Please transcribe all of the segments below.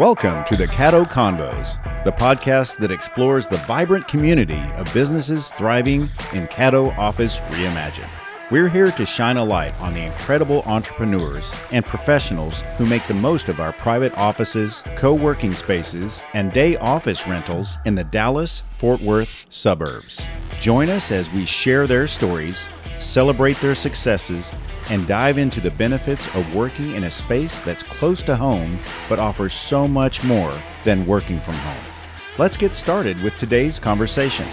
Welcome to the Caddo Convos, the podcast that explores the vibrant community of businesses thriving in Caddo Office Reimagined. We're here to shine a light on the incredible entrepreneurs and professionals who make the most of our private offices, co-working spaces, and day office rentals in the Dallas-Fort Worth suburbs. Join us as we share their stories, celebrate their successes, and dive into the benefits of working in a space that's close to home but offers so much more than working from home. Let's get started with today's conversation.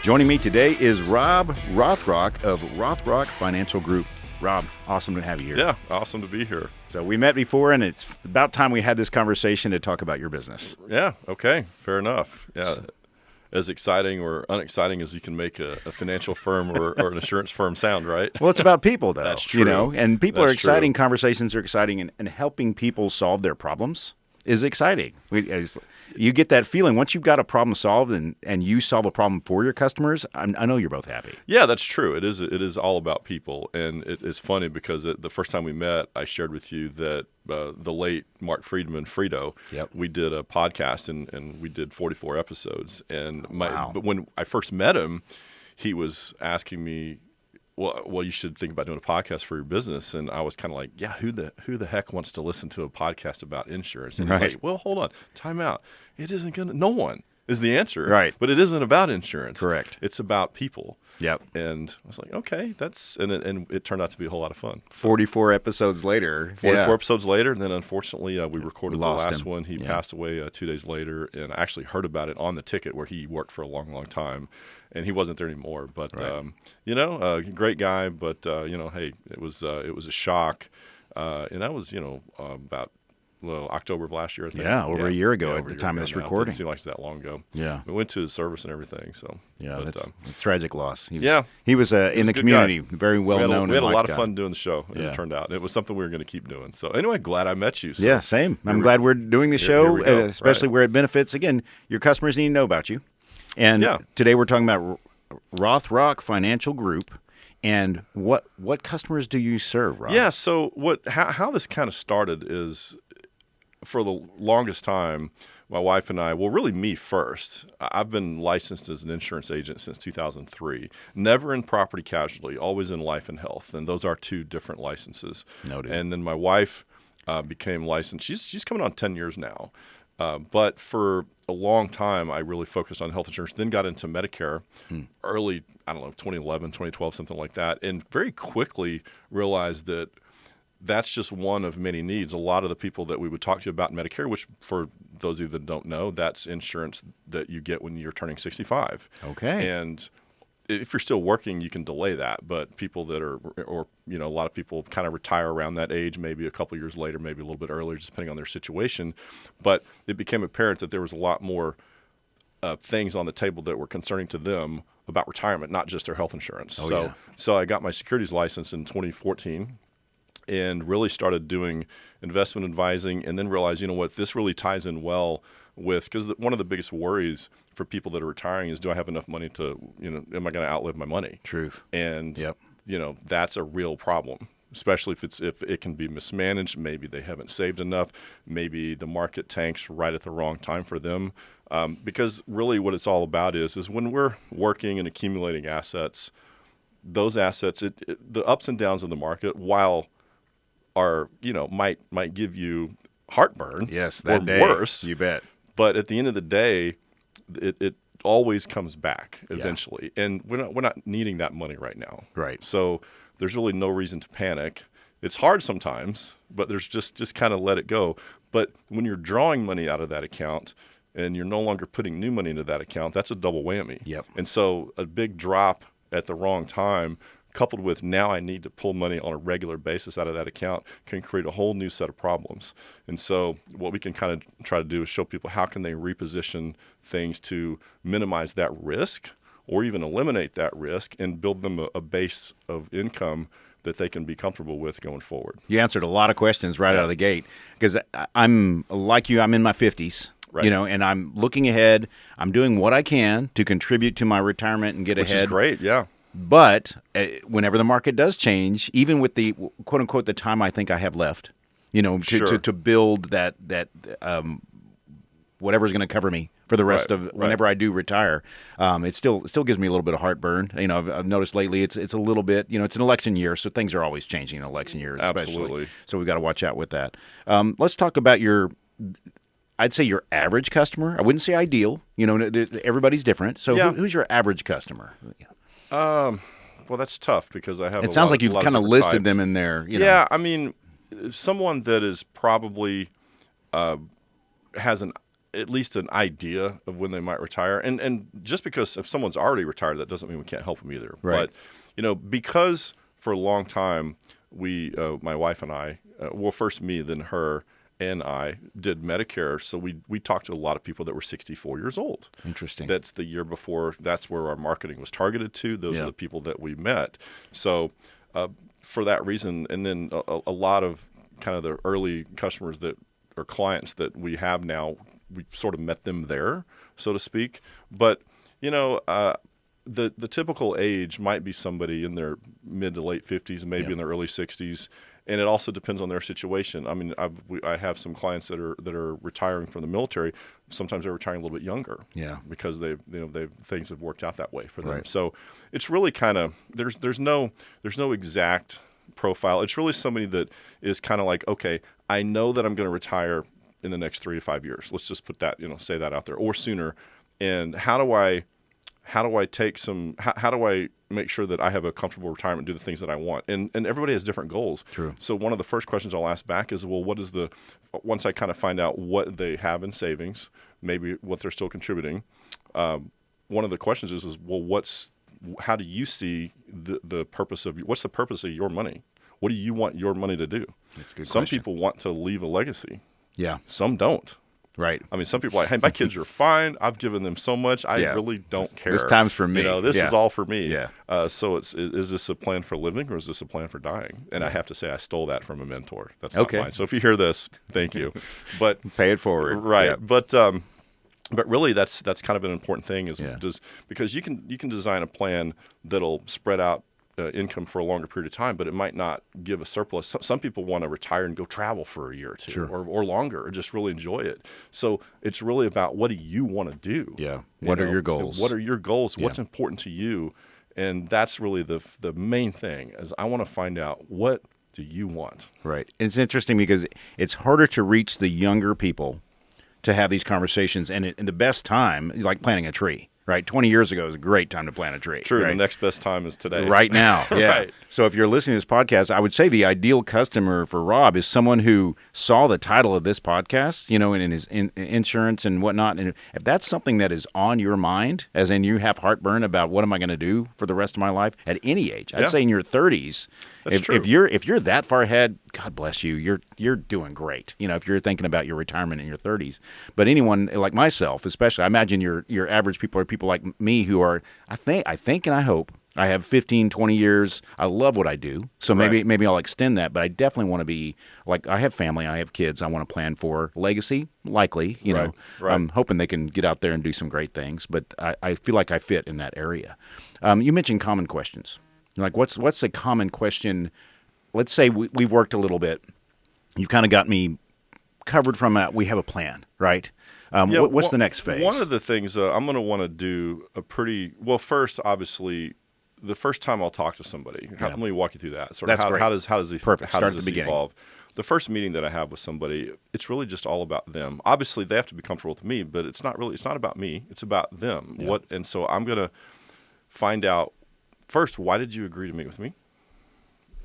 Joining me today is Robb Rothrock of Rothrock Financial Group. Robb, awesome to have you here. Yeah, awesome to be here. So we met before, and it's about time we had this conversation to talk about your business. Yeah, okay, fair enough. Yeah, as exciting or unexciting as you can make a financial firm or an insurance firm sound, right? Well, it's about people, though. That's true. You know, and people That's are exciting. true. Conversations are exciting, and helping people solve their problems is exciting. You get that feeling once you've got a problem solved and you solve a problem for your customers. I know you're both happy. Yeah, that's true. It is all about people, and it's funny because the first time we met, I shared with you that the late Mark Friedman, Frito, Yep. we did a podcast and we did 44 episodes. And Wow. but when I first met him, he was asking me, well, you should think about doing a podcast for your business. And I was kind of like, yeah, who the heck wants to listen to a podcast about insurance? And Right. he's like, well, hold on, time out. It isn't going to, no one is the answer. Right. But it isn't about insurance. Correct. It's about people. Yep. And I was like, okay, and it turned out to be a whole lot of fun. 44 episodes later. 44 episodes later, and then unfortunately we recorded the Lost last him. one. He passed away 2 days later, and I actually heard about it on the ticket where he worked for a long, long time, and he wasn't there anymore. But Right. great guy. But hey, it was a shock, and that was about October of last year, I think. Yeah, over a year ago Yeah, at over the a time year of this ago now. It recording. didn't seem like it's that long ago. Yeah. We went to his service and everything. So Yeah, but, that's a tragic loss. He was, yeah. he was in was the a good community, guy. very well known. We had a and lot liked of guy. fun doing the show, as Yeah. it turned out. And it was something we were going to keep doing. So anyway, glad I met you. So Yeah, same. I'm we- glad we're doing the here show, we go. especially Right. where it benefits. Again, your customers need to know about you. And Yeah. today we're talking about Rothrock Financial Group. And what customers do you serve, Rob? Yeah. So how this kind of started is, for the longest time, my wife and I, well, really me first. I've been licensed as an insurance agent since 2003. Never in property casualty, always in life and health, and those are two different licenses. Noted. And then my wife became licensed. She's coming on 10 years now. But for a long time, I really focused on health insurance, then got into Medicare early, 2011, 2012, something like that, and very quickly realized that that's just one of many needs. A lot of the people that we would talk to about Medicare, which for those of you that don't know, that's insurance that you get when you're turning 65. Okay. And if you're still working, you can delay that. But people that are, a lot of people kind of retire around that age, maybe a couple years later, maybe a little bit earlier, just depending on their situation. But it became apparent that there was a lot more things on the table that were concerning to them about retirement, not just their health insurance. Yeah. So I got my securities license in 2014. And really started doing investment advising, and then realized, this really ties in well with, because one of the biggest worries for people that are retiring is, do I have enough money to, am I going to outlive my money? Truth. And, Yep. That's a real problem, especially if it can be mismanaged. Maybe they haven't saved enough. Maybe the market tanks right at the wrong time for them. Because really what it's all about is when we're working and accumulating assets, those assets, the ups and downs of the market, while are, might give you heartburn. Yes, that or day. worse. You bet. But at the end of the day, it always comes back eventually. And we're not needing that money right now. Right. So there's really no reason to panic. It's hard sometimes, but there's just kind of let it go. But when you're drawing money out of that account and you're no longer putting new money into that account, that's a double whammy. Yep. And so a big drop at the wrong time, coupled with now I need to pull money on a regular basis out of that account, can create a whole new set of problems. And so what we can kind of try to do is show people how can they reposition things to minimize that risk or even eliminate that risk and build them a base of income that they can be comfortable with going forward. You answered a lot of questions right out of the gate, because I'm like you, I'm in my 50s. Right. And I'm looking ahead. I'm doing what I can to contribute to my retirement and get Which ahead. is great, yeah. But whenever the market does change, even with the quote unquote the time I think I have left, to build that whatever's going to cover me for the rest of whenever I do retire. It still gives me a little bit of heartburn. I've noticed lately it's a little bit, it's an election year, so things are always changing in election years, especially. Absolutely. So we've got to watch out with that. Let's talk about I'd say your average customer. I wouldn't say ideal. Everybody's different. So who's your average customer? Well, that's tough because I have. It sounds like you've kind of listed them in there. Yeah, I mean, someone that is probably has at least an idea of when they might retire, and just because if someone's already retired, that doesn't mean we can't help them either. Right. But because for a long time we, my wife and I, first me, then her and I did Medicare, so we talked to a lot of people that were 64 years old. Interesting. That's the year before. That's where our marketing was targeted to. Those are the people that we met. So for that reason, and then a lot of kind of the early customers that are clients that we have now, we sort of met them there, so to speak. But the typical age might be somebody in their mid to late 50s, maybe in their early 60s. And it also depends on their situation. I mean, I have some clients that are retiring from the military. Sometimes they're retiring a little bit younger, because things have worked out that way for them. Right. So it's really kind of there's no exact profile. It's really somebody that is kind of like, okay, I know that I'm going to retire in the next 3 to 5 years. Let's just put that, say that out there, or sooner. And how do I make sure that I have a comfortable retirement, do the things that I want? And everybody has different goals. True. So one of the first questions I'll ask back is, well, once I kind of find out what they have in savings, maybe what they're still contributing, one of the questions is well, how do you see the purpose what's the purpose of your money? What do you want your money to do? That's a good Some question. people want to leave a legacy. Yeah. Some don't. Right. I mean, some people are like, hey, my kids are fine. I've given them so much. I really don't care. This time's for me. This is all for me. Yeah. So is this a plan for living or is this a plan for dying? And I have to say I stole that from a mentor. That's not mine. So if you hear this, thank you. But pay it forward. Right. Yep. But really that's kind of an important thing because you can design a plan that'll spread out income for a longer period of time, but it might not give a surplus. Some people want to retire and go travel for a year or two, or longer, or just really enjoy it. So it's really about, what do you want to do? Yeah. What are your goals? What are your goals? What's important to you? And that's really the main thing, is I want to find out, what do you want? Right. It's interesting because it's harder to reach the younger people to have these conversations, and the best time is like planting a tree. Right, 20 years ago was a great time to plant a tree. True, right? The next best time is today. Right now, yeah. Right. So if you're listening to this podcast, I would say the ideal customer for Robb is someone who saw the title of this podcast, and in his insurance and whatnot. And if that's something that is on your mind, as in you have heartburn about what am I going to do for the rest of my life at any age, I'd say in your 30s. That's true. If you're that far ahead, God bless you. You're doing great. If you're thinking about your retirement in your 30s. But anyone like myself, especially, I imagine your average people are people like me who are, I think and I hope, I have 15, 20 years. I love what I do. So maybe I'll extend that, but I definitely want to be like, I have family, I have kids. I want to plan for legacy, likely, Right. I'm hoping they can get out there and do some great things, but I feel like I fit in that area. You mentioned common questions. Like what's a common question? Let's say we've worked a little bit. You've kind of got me covered from we have a plan, right? What's the next phase? One of the things I'm going to want to do first, obviously, the first time I'll talk to somebody, let me walk you through that. That's great. How does this beginning. evolve? The first meeting that I have with somebody, it's really just all about them. Obviously, they have to be comfortable with me, but it's not about me. It's about them. Yeah. And so I'm going to find out first, why did you agree to meet with me?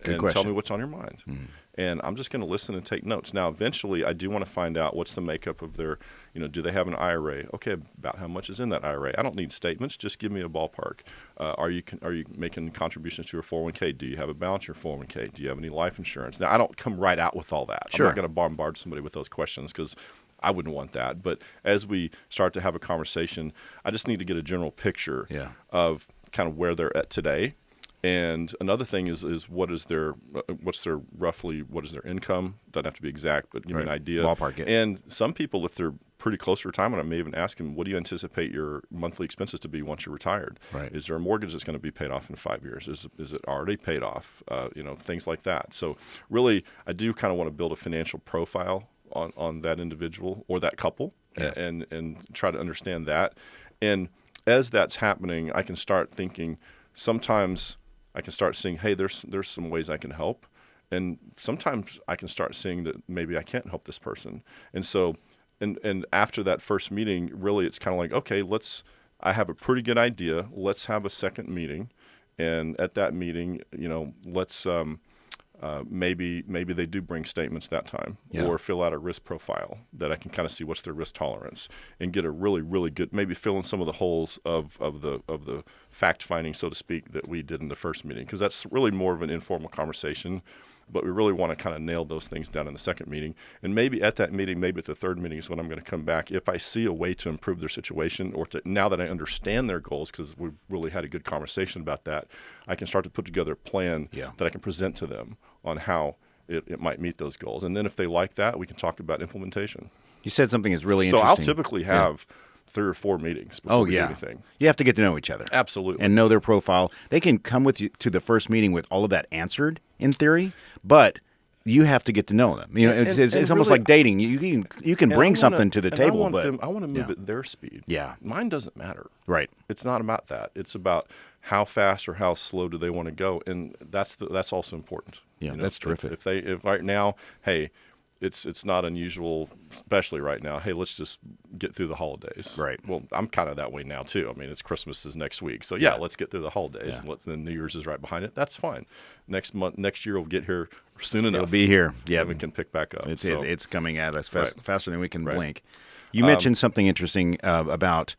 Good and question. Tell me what's on your mind. Mm-hmm. And I'm just going to listen and take notes. Now, eventually, I do want to find out what's the makeup of their, do they have an IRA? Okay, about how much is in that IRA? I don't need statements. Just give me a ballpark. Are you making contributions to your 401k? Do you have a balance in your 401k? Do you have any life insurance? Now, I don't come right out with all that. Sure. I'm not going to bombard somebody with those questions because I wouldn't want that. But as we start to have a conversation, I just need to get a general picture of kind of where they're at today. And another thing is what is their income? Doesn't have to be exact, but give me an idea. Ballpark it. And some people, if they're pretty close to retirement, I may even ask him, what do you anticipate your monthly expenses to be once you're retired? Right. Is there a mortgage that's going to be paid off in 5 years? Is it already paid off? Things like that. So really, I do kind of want to build a financial profile on that individual or that couple, and try to understand that. And as that's happening, I can start thinking, sometimes I can start seeing, hey, there's some ways I can help. And sometimes I can start seeing that maybe I can't help this person. And so, and after that first meeting, really it's kind of like, okay, I have a pretty good idea. Let's have a second meeting. And at that meeting, let's maybe they do bring statements that time, or fill out a risk profile that I can kind of see what's their risk tolerance, and get a really, really good, maybe fill in some of the holes of the fact finding, so to speak, that we did in the first meeting, because that's really more of an informal conversation. But we really want to kind of nail those things down in the second meeting. And maybe at that meeting, maybe at the third meeting is when I'm going to come back. If I see a way to improve their situation, or now that I understand their goals, because we've really had a good conversation about that, I can start to put together a plan that I can present to them on how it might meet those goals. And then if they like that, we can talk about implementation. You said something that's really So interesting. I'll typically have 3 or 4 meetings before we do anything. You have to get to know each other. Absolutely. And know their profile. They can come with you to the first meeting with all of that answered in theory, but you have to get to know them. It's almost really, like dating. You can bring something to the table, but I want to move at their speed. Yeah. Mine doesn't matter. Right. It's not about that. It's about how fast or how slow do they want to go, and that's also important. Yeah, that's terrific. If right now, hey, it's not unusual, especially right now, hey, let's just get through the holidays. Right. Well, I'm kind of that way now too. I mean, it's Christmas is next week. So let's get through the holidays. And then New Year's is right behind it. That's fine. Next year we'll get here soon enough. It'll be here. Yeah. And we can pick back up. It's coming at us faster than we can blink. You mentioned something interesting about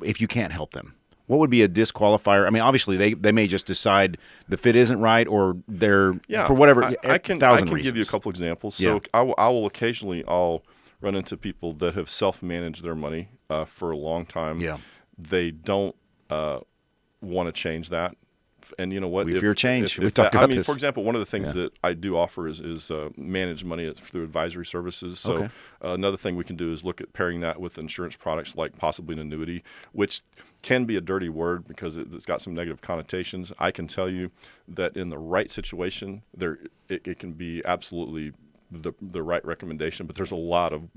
if you can't help them. What would be a disqualifier? I mean, obviously, they may just decide the fit isn't right, or they're for whatever. I can give you a couple examples. So I will occasionally run into people that have self-managed their money for a long time. Yeah, they don't want to change that. And you know what? We fear change. We've talked about this. For example, one of the things that I do offer is manage money through advisory services. So another thing we can do is look at pairing that with insurance products, like possibly an annuity, which can be a dirty word because it's got some negative connotations. I can tell you that in the right situation, it can be absolutely the right recommendation. But there's a lot of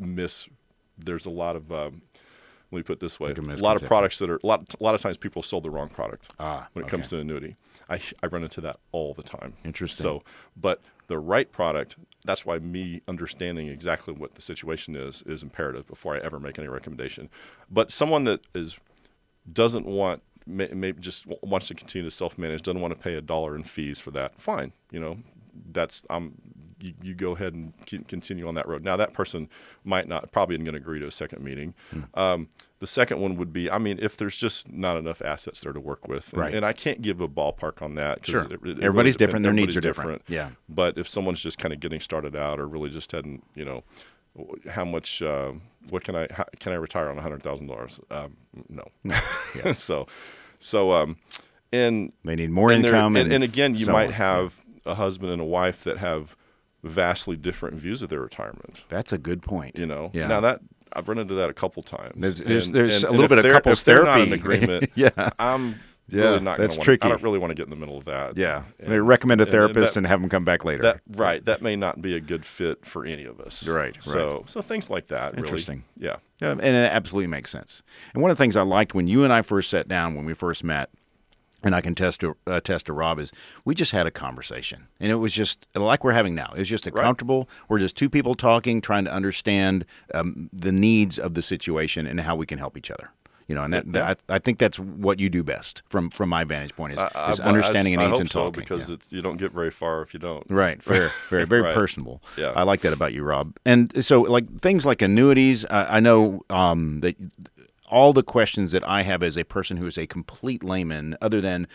let me put it this way: a lot of products that are a lot of times people sold the wrong product when it comes to annuity. I run into that all the time. Interesting. So, but the right product, that's why me understanding exactly what the situation is imperative before I ever make any recommendation. But someone that doesn't want, maybe just wants to continue to self-manage, doesn't want to pay $1 in fees for that, fine. That's you go ahead and continue on that road. Now that person probably isn't going to agree to a second meeting. The second one would be, if there's just not enough assets there to work with, and I can't give a ballpark on that because everybody's really different. Their needs are different. Yeah. But if someone's just kind of getting started out, or really just hadn't, how much? What can I retire on $100,000? No. Yeah. So, and they need more income, and again, you might have a husband and a wife that have vastly different views of their retirement. That's a good point. Now that I've run into that a couple times. There's a little bit of couples therapy. If they're not in agreement, I'm really not going to tricky. I don't really want to get in the middle of that. Yeah. They recommend a therapist and have them come back later. That may not be a good fit for any of us. Right. So things like that. Interesting. Really, yeah. And it absolutely makes sense. And one of the things I liked when you and I first sat down, when we first met, and I can attest to Robb, is we just had a conversation. And it was just like we're having now. It was just comfortable. We're just two people talking, trying to understand the needs of the situation and how we can help each other. I think that's what you do best from my vantage point is understanding needs and talking. Because you don't get very far if you don't. Right. Fair. Very Right. personable. Yeah. I like that about you, Robb. And so like things like annuities, I know that all the questions that I have as a person who is a complete layman, other than,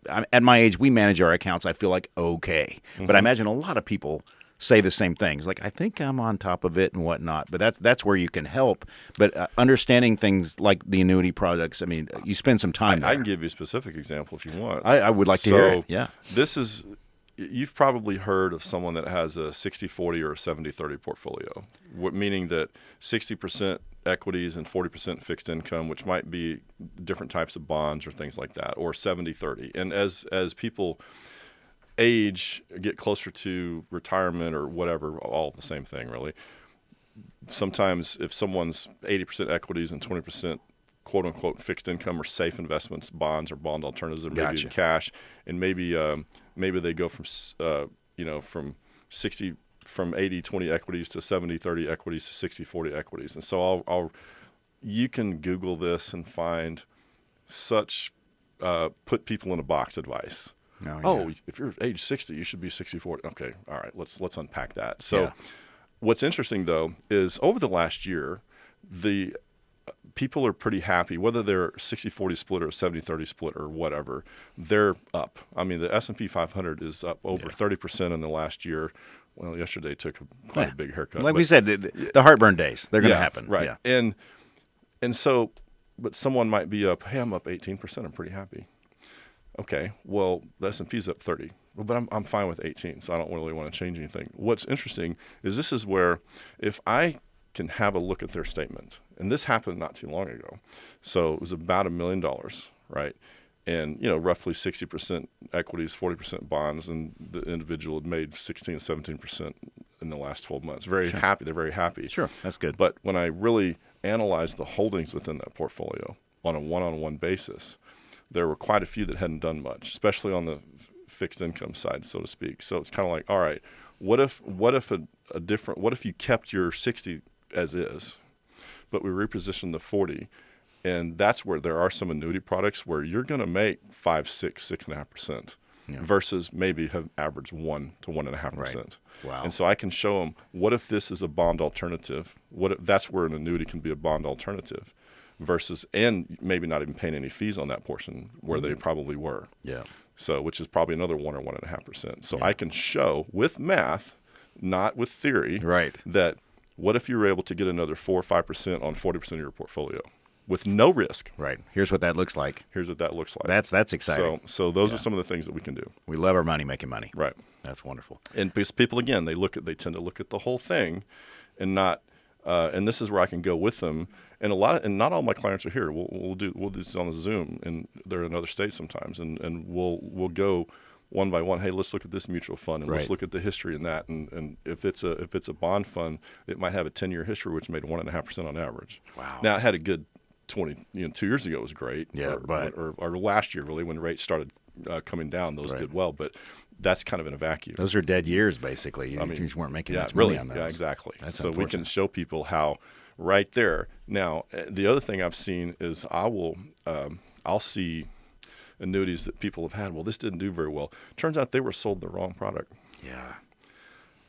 at my age, we manage our accounts, I feel like okay. Mm-hmm. But I imagine a lot of people say the same things, like, I think I'm on top of it and whatnot. But that's where you can help. But understanding things like the annuity products, you spend some time there. I can give you a specific example if you want. I would like to hear it, yeah. This is you've probably heard of someone that has a 60-40 or a 70-30 portfolio, meaning that 60% equities and 40% fixed income, which might be different types of bonds or things like that, or 70-30. And as people age, get closer to retirement or whatever, all the same thing really. Sometimes if someone's 80% equities and 20% quote unquote fixed income or safe investments, bonds or bond alternatives, or maybe Gotcha. cash, and maybe they go from 80-20 equities to 70-30 equities to 60-40 equities. And so you can Google this and find such put people in a box advice. Oh, if you're age 60, you should be 60-40. Okay, all right, let's unpack that. So what's interesting though is over the last year, the people are pretty happy, whether they're 60-40 split or 70-30 split or whatever, they're up. I mean, the S&P 500 is up over 30% in the last year. Well, yesterday took quite a big haircut. Like we said, the heartburn days, they're going to happen. Right. Yeah. And so, but someone might be up, hey, I'm up 18%. I'm pretty happy. Okay, well, the S&P's up 30. Well, but I'm fine with 18, so I don't really want to change anything. What's interesting is this is where if I can have a look at their statement, and this happened not too long ago. So it was about $1 million, right? And, roughly 60% equities, 40% bonds, and the individual had made 16, 17% in the last 12 months. Very happy. They're very happy. Sure, that's good. But when I really analyzed the holdings within that portfolio on a one-on-one basis, there were quite a few that hadn't done much, especially on the fixed income side, so to speak. So it's kind of like, all right, what if you kept your 60 as is, but we repositioned the 40, and that's where there are some annuity products where you're going to make 5, 6, 6.5%, versus maybe have averaged 1 to 1.5%. Right. Wow. And so I can show them, what if this is a bond alternative? What if that's where an annuity can be a bond alternative, versus, and maybe not even paying any fees on that portion where they probably were. Yeah. So, which is probably another 1 or 1.5%. So I can show with math, not with theory, that what if you were able to get another 4 or 5% on 40% of your portfolio with no risk? Right. Here's what that looks like. Here's what that looks like. That's exciting. So those are some of the things that we can do. We love our money making money. Right. That's wonderful. And because people, again, they tend to look at the whole thing, and not. And this is where I can go with them. And not all my clients are here. We'll do this on a Zoom, and they're in other states sometimes, and we'll go one by one. Hey, let's look at this mutual fund, and let's look at the history in that. And if it's a bond fund, it might have a 10-year history, which made 1.5% on average. Wow. Now it had a good 20. 2 years ago was great. Yeah, or last year really, when rates started coming down, those did well. But that's kind of in a vacuum. Those are dead years, basically. You just weren't making much money on those. Yeah, exactly. That's so we can show people how right there. Now, the other thing I've seen is I'll see annuities that people have had. Well, this didn't do very well. Turns out they were sold the wrong product. Yeah.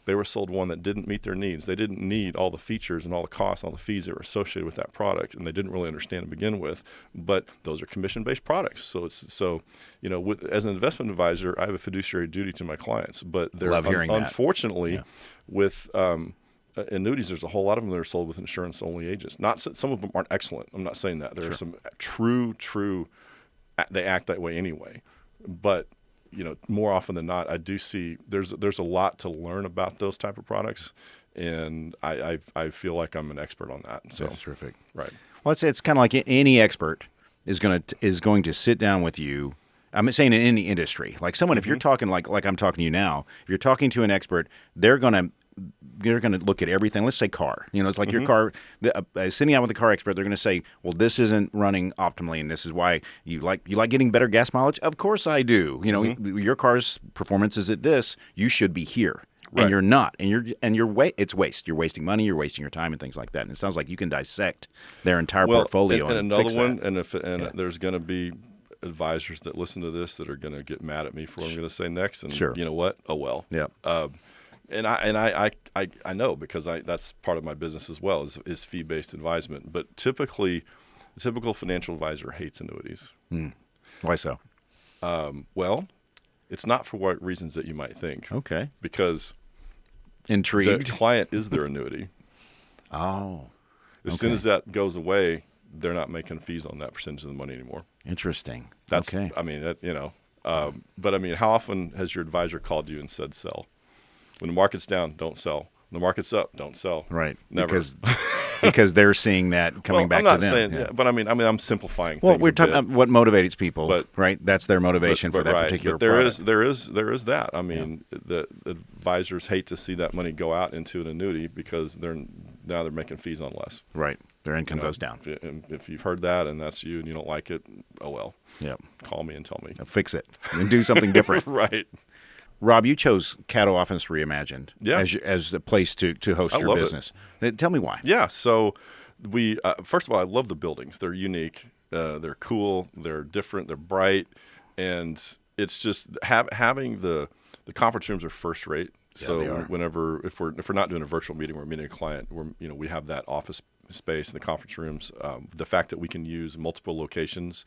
They were sold one that didn't meet their needs. They didn't need all the features and all the costs, all the fees that were associated with that product, and they didn't really understand to begin with. But those are commission-based products. So as an investment advisor, I have a fiduciary duty to my clients. But unfortunately, with annuities, there's a whole lot of them that are sold with insurance-only agents. Some of them aren't excellent. I'm not saying that. There are some true. They act that way anyway, but more often than not, I do see there's a lot to learn about those type of products, and I feel like I'm an expert on that. So that's terrific. Right. Well, it's kind of like any expert is going to sit down with you. I'm saying in any industry, like someone, if you're talking like I'm talking to you now, if you're talking to an expert, they're going to look at everything. Let's say car. It's like your car. Sitting out with a car expert, they're going to say, "Well, this isn't running optimally, and this is why you like getting better gas mileage." Of course, I do. Your car's performance is at this. You should be here, and you're not. And it's waste. You're wasting money. You're wasting your time and things like that. And it sounds like you can dissect their entire portfolio. And and another fix one. That. There's going to be advisors that listen to this that are going to get mad at me for what I'm going to say next. And you know what? Oh well. Yeah. And I know, because that's part of my business as well, is fee-based advisement. But typically, the typical financial advisor hates annuities. Why so? Well, it's not for what reasons that you might think. Okay. Because intrigued. the client is their annuity. Oh. As soon as that goes away, they're not making fees on that percentage of the money anymore. Interesting. That's. Okay. I mean, But I mean, how often has your advisor called you and said sell? When the market's down, don't sell. When the market's up, don't sell. Right. Never. Because they're seeing that coming back to them. I'm not saying, yeah, but I mean, I'm simplifying. Well, things we're a talking bit. about what motivates people, But- right? That's their motivation for that right. particular But there product. there is that. I mean, the advisors hate to see that money go out into an annuity because they're making fees on less. Right. Their income You know, goes down. If you've heard that and that's you and you don't like it, oh well. Yeah. Call me and tell me. Fix it and do something different. Right. Robb, you chose Caddo Office Reimagined as the place to host I your love it. business. Tell me why. Yeah. So we first of all, I love the buildings. They're unique. They're cool. They're different. They're bright, and it's just having the conference rooms are first rate. So they are. whenever if we're not doing a virtual meeting, we're meeting a client. We have that office space in the conference rooms. The fact that we can use multiple locations.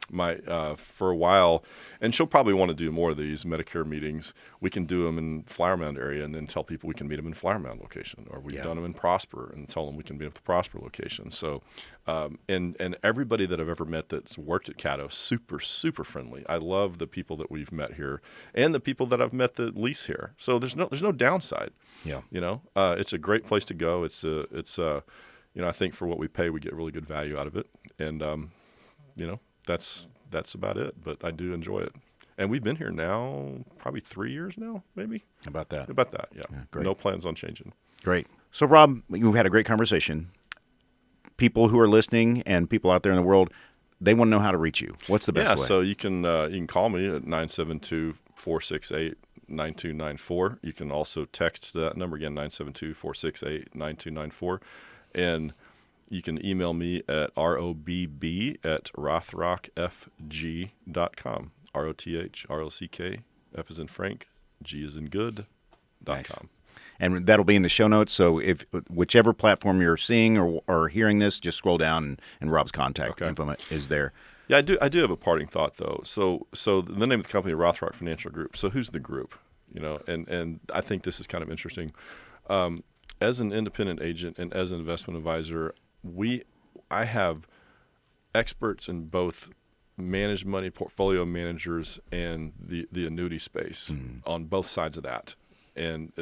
For a while, and she'll probably want to do more of these Medicare meetings. We can do them in Flower Mound area and then tell people we can meet them in Flower Mound location, or we've done them in Prosper and tell them we can meet at the Prosper location. So, and everybody that I've ever met that's worked at Caddo, super, super friendly. I love the people that we've met here and the people that I've met that lease here. So there's no downside. Yeah. It's a great place to go. I think for what we pay, we get really good value out of it. And, that's about it, but I do enjoy it. And we've been here now probably 3 years now, maybe. About that. Yeah. Great. No plans on changing. Great. So, Robb, we've had a great conversation. People who are listening and people out there in the world, they want to know how to reach you. What's the best way? So you can call me at 972-468-9294. You can also text that number again, 972-468-9294. And you can email me at robb@rothrockfg.com. ROTHROCK, F is in Frank, G is in good.com. Nice. And that'll be in the show notes. So if whichever platform you're seeing or hearing this, just scroll down and Robb's contact info is there. Yeah, I do have a parting thought though. So the name of the company, Rothrock Financial Group. So who's the group? And I think this is kind of interesting. As an independent agent and as an investment advisor, I have experts in both managed money portfolio managers and the annuity space on both sides of that. And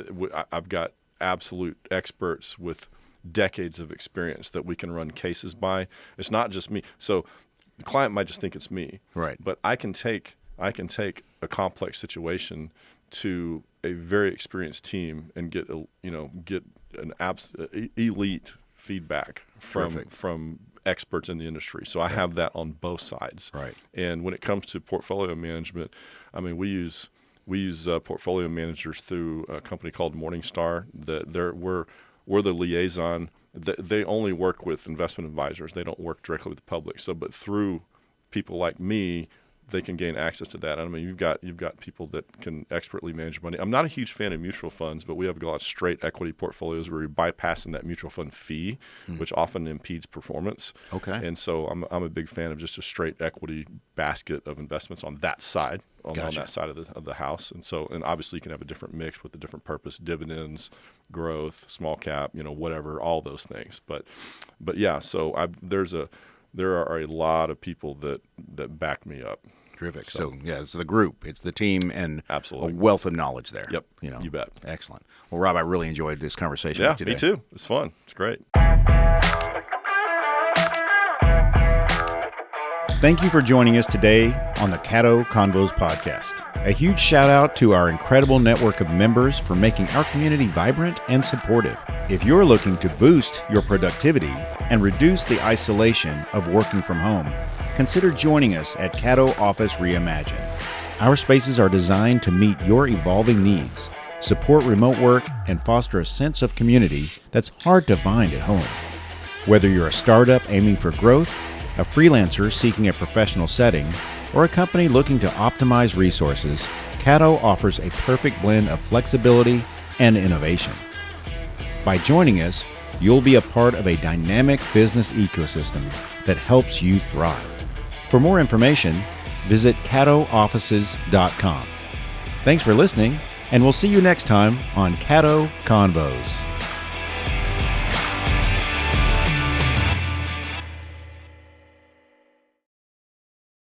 I've got absolute experts with decades of experience that we can run cases by. It's not just me. So the client might just think it's me. Right. But I can take a complex situation to a very experienced team and get an elite feedback from experts in the industry. So I have that on both sides. Right. And when it comes to portfolio management, I mean, we use portfolio managers through a company called Morningstar. We're the liaison. They only work with investment advisors. They don't work directly with the public. But through people like me, they can gain access to that. I mean, you've got people that can expertly manage money. I'm not a huge fan of mutual funds, but we have a lot of straight equity portfolios where you're bypassing that mutual fund fee, which often impedes performance. Okay. And so I'm a big fan of just a straight equity basket of investments on that side, on that side of the house. And obviously you can have a different mix with a different purpose, dividends, growth, small cap, whatever, all those things. But yeah, so there are a lot of people that back me up. Terrific. So it's the group, it's the team, and absolutely a wealth of knowledge there. Yep. You bet. Excellent. Well, Robb, I really enjoyed this conversation with you today. Me too. It's fun. It's great. Thank you for joining us today on the Caddo Convos podcast. A huge shout out to our incredible network of members for making our community vibrant and supportive. If you're looking to boost your productivity and reduce the isolation of working from home, consider joining us at Caddo Office Reimagined. Our spaces are designed to meet your evolving needs, support remote work, and foster a sense of community that's hard to find at home. Whether you're a startup aiming for growth, a freelancer seeking a professional setting, or a company looking to optimize resources, Caddo offers a perfect blend of flexibility and innovation. By joining us, you'll be a part of a dynamic business ecosystem that helps you thrive. For more information, visit caddooffices.com. Thanks for listening, and we'll see you next time on Caddo Convos.